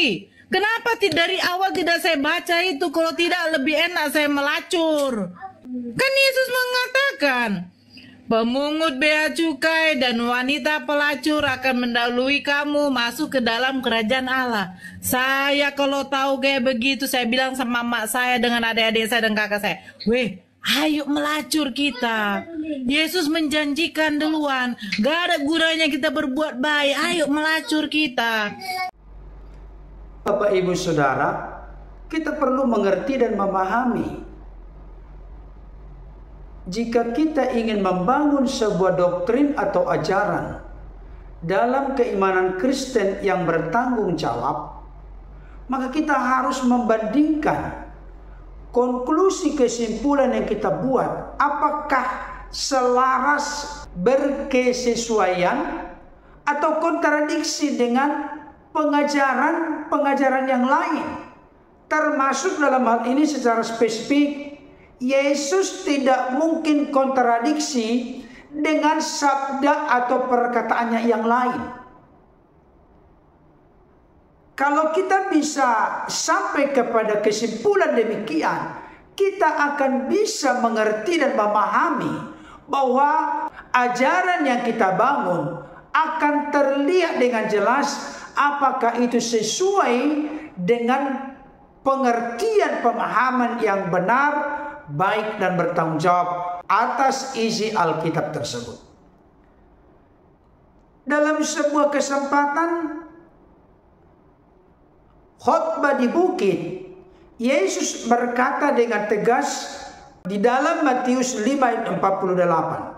lagi. Kenapa dari awal tidak saya baca itu? Kalau tidak lebih enak saya melacur. Kan Yesus mengatakan, pemungut bea cukai dan wanita pelacur akan mendahului kamu masuk ke dalam kerajaan Allah. Saya kalau tahu kayak begitu, saya bilang sama mak saya dengan adik-adik saya dan kakak saya, weh, ayo melacur kita. Yesus menjanjikan duluan, gak ada gunanya kita berbuat baik, ayo melacur kita. Bapak Ibu Saudara, kita perlu mengerti dan memahami. Jika kita ingin membangun sebuah doktrin atau ajaran dalam keimanan Kristen yang bertanggung jawab, maka kita harus membandingkan konklusi kesimpulan yang kita buat, apakah selaras, berkesesuaian, atau kontradiksi dengan pengajaran yang lain. Termasuk dalam hal ini secara spesifik, Yesus tidak mungkin kontradiksi dengan sabda atau perkataannya yang lain. Kalau kita bisa sampai kepada kesimpulan demikian, kita akan bisa mengerti dan memahami bahwa ajaran yang kita bangun akan terlihat dengan jelas apakah itu sesuai dengan pengertian pemahaman yang benar, baik dan bertanggung jawab atas isi Alkitab tersebut. Dalam sebuah kesempatan khotbah di bukit, Yesus berkata dengan tegas di dalam Matius 5:48.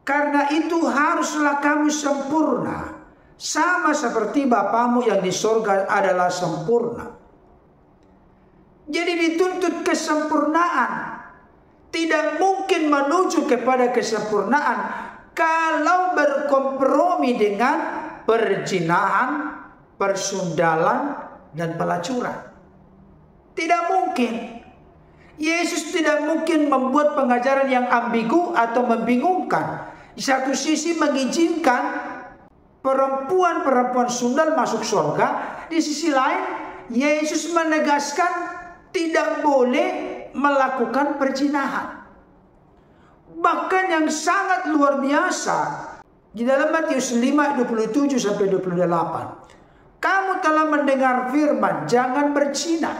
Karena itu haruslah kamu sempurna, sama seperti Bapamu yang di sorga adalah sempurna. Jadi dituntut kesempurnaan. Tidak mungkin menuju kepada kesempurnaan kalau berkompromi dengan perzinahan, persundalan, dan pelacuran. Tidak mungkin. Yesus tidak mungkin membuat pengajaran yang ambigu atau membingungkan. Di satu sisi mengizinkan perempuan sundal masuk surga, di sisi lain Yesus menegaskan tidak boleh melakukan perzinahan. Bahkan yang sangat luar biasa di dalam Matius 5:27 sampai 28. Kamu telah mendengar firman, jangan berzina.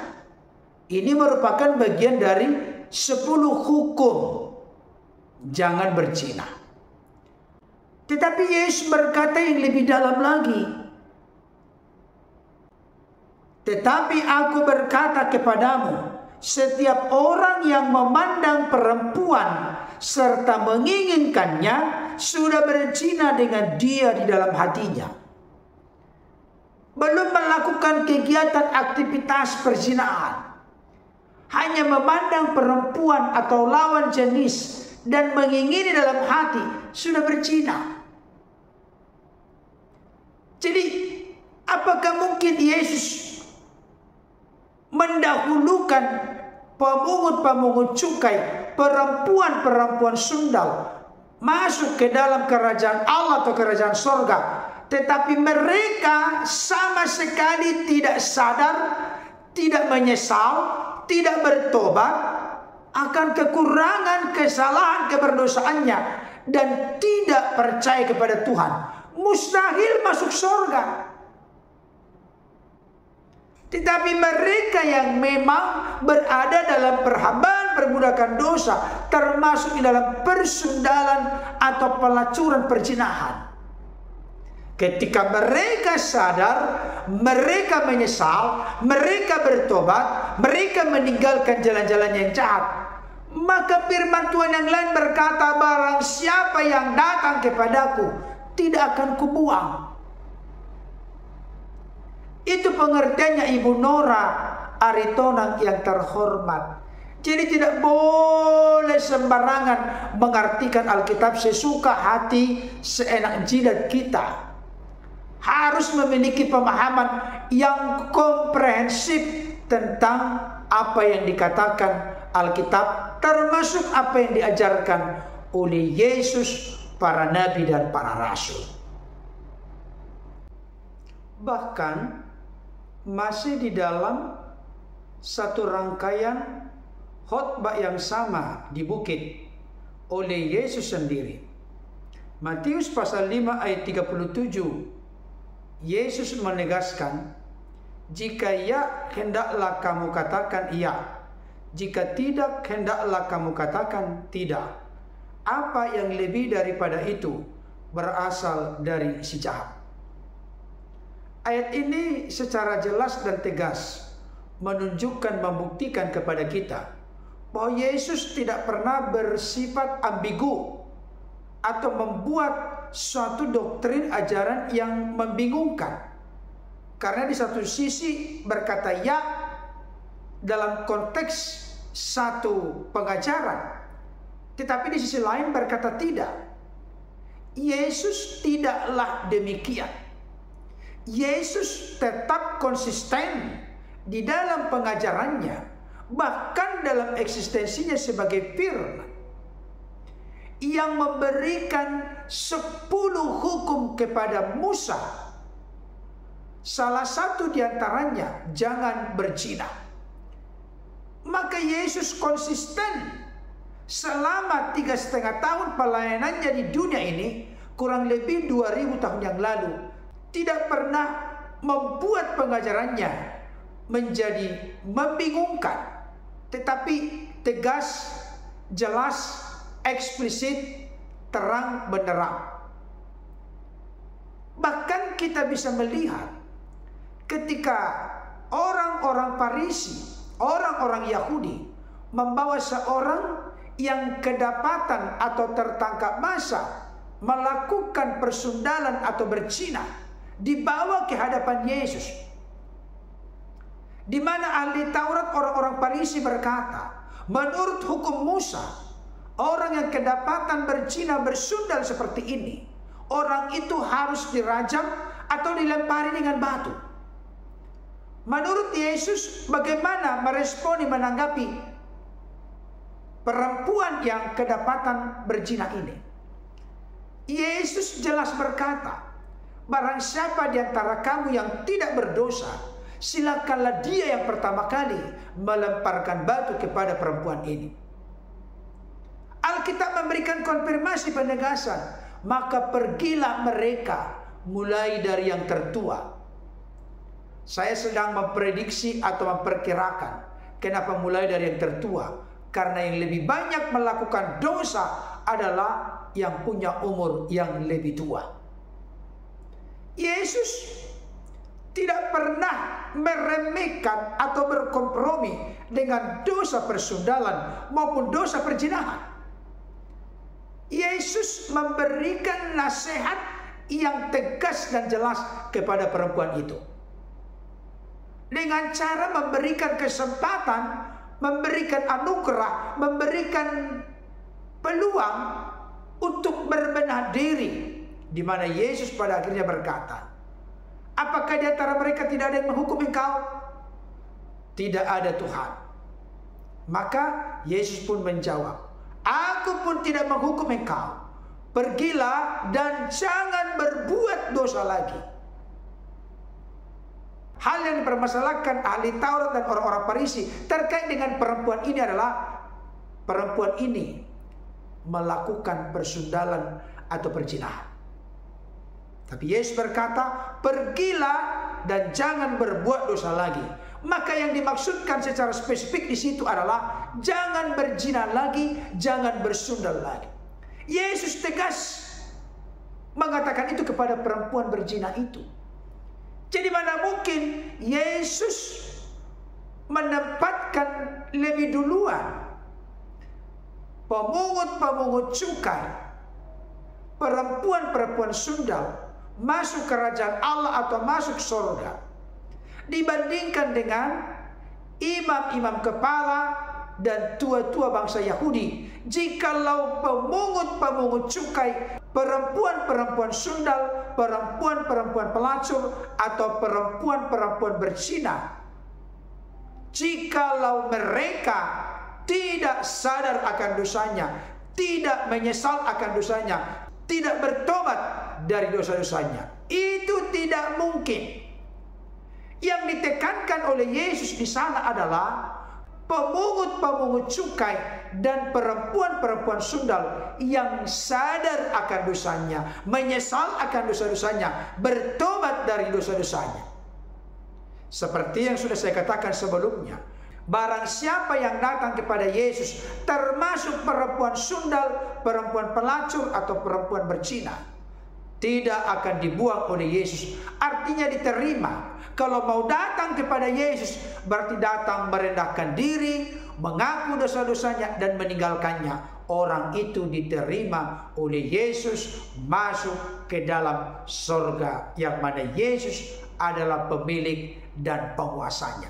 Ini merupakan bagian dari 10 hukum jangan berzina. Tetapi Yesus berkata yang lebih dalam lagi. Tetapi aku berkata kepadamu, setiap orang yang memandang perempuan serta menginginkannya sudah berzina dengan dia di dalam hatinya. Belum melakukan kegiatan aktivitas perzinahan, hanya memandang perempuan atau lawan jenis dan mengingini dalam hati sudah berzina. Jadi apakah mungkin Yesus mendahulukan pemungut cukai, perempuan sundal masuk ke dalam kerajaan Allah atau kerajaan sorga, tetapi mereka sama sekali tidak sadar, tidak menyesal, tidak bertobat akan kekurangan, kesalahan, keberdosaannya, dan tidak percaya kepada Tuhan, mustahil masuk surga. Tetapi mereka yang memang berada dalam perhambaan perbudakan dosa, termasuk di dalam persundalan atau pelacuran perzinahan, ketika mereka sadar, mereka menyesal, mereka bertobat, mereka meninggalkan jalan-jalan yang jahat, maka firman Tuhan yang lain berkata, barang siapa yang datang kepadaku tidak akan kubuang. Itu pengertiannya Ibu Nora Aritonang yang terhormat. Jadi tidak boleh sembarangan mengartikan Alkitab sesuka hati, seenak jidat kita. Harus memiliki pemahaman yang komprehensif tentang apa yang dikatakan Alkitab, termasuk apa yang diajarkan oleh Yesus, para nabi dan para rasul. Bahkan masih di dalam satu rangkaian khotbah yang sama di bukit oleh Yesus sendiri. Matius pasal 5 ayat 37, Yesus menegaskan, jika ya, hendaklah kamu katakan iya. Jika tidak, hendaklah kamu katakan tidak. Apa yang lebih daripada itu berasal dari si jahat. Ayat ini secara jelas dan tegas menunjukkan, membuktikan kepada kita bahwa Yesus tidak pernah bersifat ambigu atau membuat suatu doktrin ajaran yang membingungkan. Karena di satu sisi berkata ya dalam konteks satu pengajaran, tetapi di sisi lain berkata tidak. Yesus tidaklah demikian. Yesus tetap konsisten di dalam pengajarannya, bahkan dalam eksistensinya sebagai firman yang memberikan 10 hukum kepada Musa. Salah satu di antaranya, jangan berzina. Maka Yesus konsisten selama 3,5 tahun pelayanannya di dunia ini, kurang lebih 2000 tahun yang lalu, tidak pernah membuat pengajarannya menjadi membingungkan, tetapi tegas, jelas, eksplisit, terang benderang. Bahkan kita bisa melihat ketika orang-orang Farisi, orang-orang Yahudi membawa seorang yang kedapatan atau tertangkap basah melakukan persundalan atau berzina, dibawa ke hadapan Yesus, di mana ahli Taurat, orang-orang Farisi berkata, menurut hukum Musa, orang yang kedapatan berzina, bersundal seperti ini, orang itu harus dirajam atau dilempari dengan batu. Menurut Yesus, bagaimana meresponi, menanggapi perempuan yang kedapatan berzina ini? Yesus jelas berkata, barang siapa di antara kamu yang tidak berdosa, silakanlah dia yang pertama kali melemparkan batu kepada perempuan ini. Alkitab memberikan konfirmasi penegasan, maka pergilah mereka mulai dari yang tertua. Saya sedang memprediksi atau memperkirakan kenapa mulai dari yang tertua, karena yang lebih banyak melakukan dosa adalah yang punya umur yang lebih tua. Yesus tidak pernah meremehkan atau berkompromi dengan dosa persundalan maupun dosa perzinahan. Yesus memberikan nasihat yang tegas dan jelas kepada perempuan itu, dengan cara memberikan kesempatan, memberikan anugerah, memberikan peluang untuk berbenah diri, di mana Yesus pada akhirnya berkata, apakah di antara mereka tidak ada yang menghukum engkau? Tidak ada, Tuhan. Maka Yesus pun menjawab, aku pun tidak menghukum engkau. Pergilah dan jangan berbuat dosa lagi. Hal yang dipermasalahkan ahli Taurat dan orang-orang Farisi terkait dengan perempuan ini adalah perempuan ini melakukan persundalan atau perzinahan. Tapi Yesus berkata, pergilah dan jangan berbuat dosa lagi. Maka yang dimaksudkan secara spesifik di situ adalah jangan berzina lagi, jangan bersundal lagi. Yesus tegas mengatakan itu kepada perempuan berzina itu. Jadi mana mungkin Yesus menempatkan lebih duluan pemungut-pemungut cukai, perempuan-perempuan sundal masuk kerajaan Allah atau masuk surga, dibandingkan dengan imam-imam kepala dan tua-tua bangsa Yahudi. Jikalau pemungut-pemungut cukai, perempuan-perempuan sundal, perempuan-perempuan pelacur, atau perempuan-perempuan berzina, jikalau mereka tidak sadar akan dosanya, tidak menyesal akan dosanya, tidak bertobat dari dosa-dosanya, itu tidak mungkin Yang ditekankan oleh Yesus di sana adalah pemungut-pemungut cukai dan perempuan-perempuan sundal yang sadar akan dosanya, menyesal akan dosa-dosanya, bertobat dari dosa-dosanya. Seperti yang sudah saya katakan sebelumnya, barang siapa yang datang kepada Yesus, termasuk perempuan sundal, perempuan pelacur, atau perempuan berzina, tidak akan dibuang oleh Yesus. Artinya diterima. Kalau mau datang kepada Yesus, berarti datang merendahkan diri, mengaku dosa-dosanya, dan meninggalkannya. Orang itu diterima oleh Yesus, masuk ke dalam surga, yang mana Yesus adalah pemilik dan penguasanya.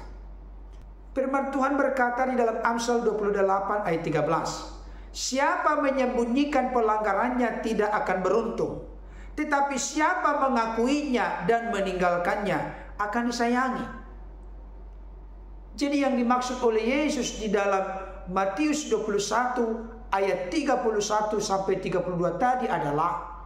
Firman Tuhan berkata di dalam Amsal 28 ayat 13, siapa menyembunyikan pelanggarannya tidak akan beruntung, tetapi siapa mengakuinya dan meninggalkannya akan disayangi. Jadi yang dimaksud oleh Yesus di dalam Matius 21 ayat 31 sampai 32 tadi adalah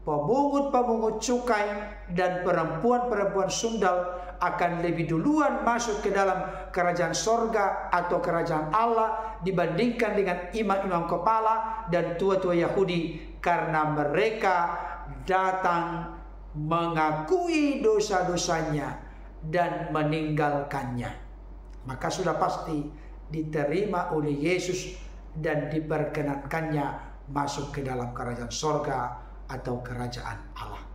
pemungut-pemungut cukai dan perempuan-perempuan sundal akan lebih duluan masuk ke dalam kerajaan sorga atau kerajaan Allah dibandingkan dengan imam-imam kepala dan tua-tua Yahudi, karena mereka datang mengakui dosa-dosanya dan meninggalkannya. Maka sudah pasti diterima oleh Yesus dan diperkenankannya masuk ke dalam kerajaan sorga atau kerajaan Allah.